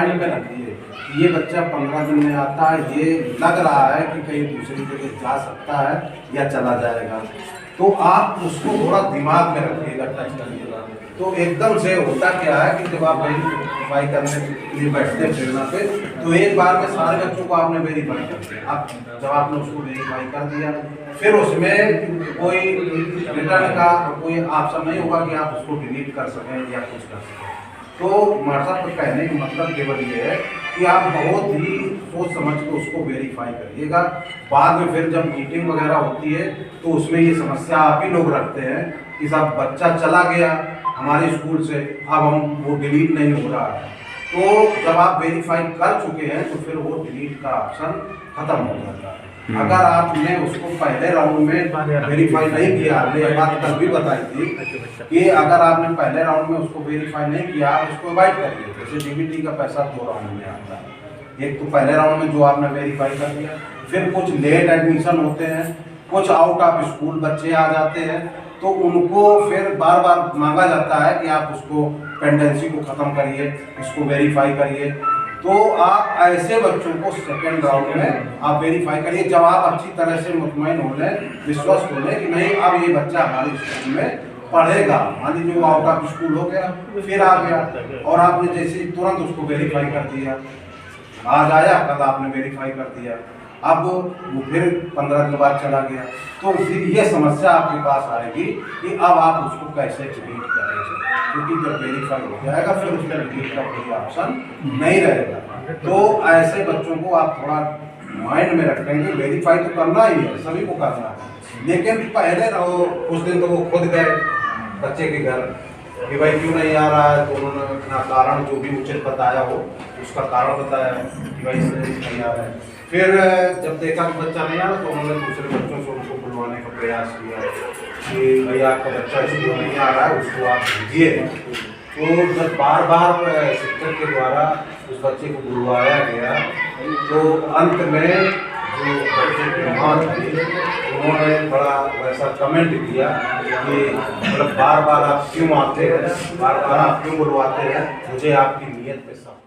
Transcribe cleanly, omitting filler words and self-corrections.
Mind में रखिए, ये बच्चा 15 दिन में आता है, ये लग रहा है कि कहीं दूसरी जगह जा सकता है या चला जाएगा, तो आप उसको थोड़ा दिमाग में रखिएगा, टच करिएगा। तो एकदम से होता क्या है कि जब आप वेरीफाई करने के लिए बैठते हैं प्रेरणा पे, तो एक बार में सारे बच्चों को आपने वेरीफाई कर दिया। आप जब आपने उसको वेरीफाई कर दिया, फिर उसमें कोई रिटर्न का कोई ऑप्शन नहीं होगा कि आप उसको डिलीट कर सकें या कुछ कर सकें। तो व्हाट्सएप पर कहने का मतलब केवल ये है कि आप बहुत ही सोच समझ के उसको वेरीफाई करिएगा। बाद में फिर जब मीटिंग वगैरह होती है तो उसमें ये समस्या आप ही लोग रखते हैं कि साहब बच्चा चला गया हमारे स्कूल से, अब हम वो डिलीट नहीं हो रहा है। तो जब आप वेरीफाई कर चुके हैं तो फिर वो डिलीट का ऑप्शन खत्म हो जाता है। अगर आपने उसको पहले राउंड में वेरीफाई नहीं किया, हमने ये बात कल भी बताई थी कि अगर आपने पहले राउंड में उसको वेरीफाई नहीं किया, आप उसको अवॉइड करिए। जैसे डीबीटी का पैसा 2 राउंड में आता है। एक तो पहले राउंड में जो आपने वेरीफाई कर दिया, फिर कुछ लेट एडमिशन होते हैं, कुछ आउट ऑफ स्कूल बच्चे आ जाते हैं, तो उनको फिर बार बार मांगा जाता है कि आप उसको पेंडेंसी को ख़त्म करिए, इसको वेरीफाई करिए। तो आप ऐसे बच्चों को सेकेंड राउंड में आप वेरीफाई करिए जब आप अच्छी तरह से मुतमईन हो लें, विश्वास हो लें कि नहीं अब ये बच्चा हमारे स्कूल में पढ़ेगा। मान लीजिए वो आउट ऑफ स्कूल हो गया, फिर आ गया और आपने जैसे तुरंत उसको वेरीफाई कर दिया, आज आया कल आपने वेरीफाई कर दिया, अब वो फिर 15 दिन बाद चला गया, तो फिर ये समस्या आपके पास आएगी कि अब आप उसको कैसे डिलीट करेंगे, क्योंकि जब वेरीफाई हो जाएगा फिर उसमें डिलीट का कोई ऑप्शन नहीं रहेगा। तो ऐसे बच्चों को आप थोड़ा माइंड में रखेंगे, वेरीफाई तो करना ही है, सभी को करना है, लेकिन पहले रहो कुछ दिन तो वो खुद गए बच्चे के घर कि भाई क्यों नहीं आ रहा है, तो उन्होंने अपना कारण जो भी उचित बताया हो उसका कारण बताया कि भाई नहीं आ रहा है। फिर जब देखा कि बच्चा नहीं आ रहा तो उन्होंने दूसरे बच्चों से उनको बुलवाने का प्रयास किया कि भाई आपका बच्चा स्कूल नहीं आ रहा है, उसको आप भेजिए। तो जब बार बार शिक्षक के द्वारा उस बच्चे को बुलवाया गया तो अंत में जो बच्चे की माँ थी उन्होंने बड़ा वैसा कमेंट किया कि मतलब बार बार आप क्यों आते हैं, बार बार आप क्यों बुलवाते हैं, मुझे आपकी नीयत पे शक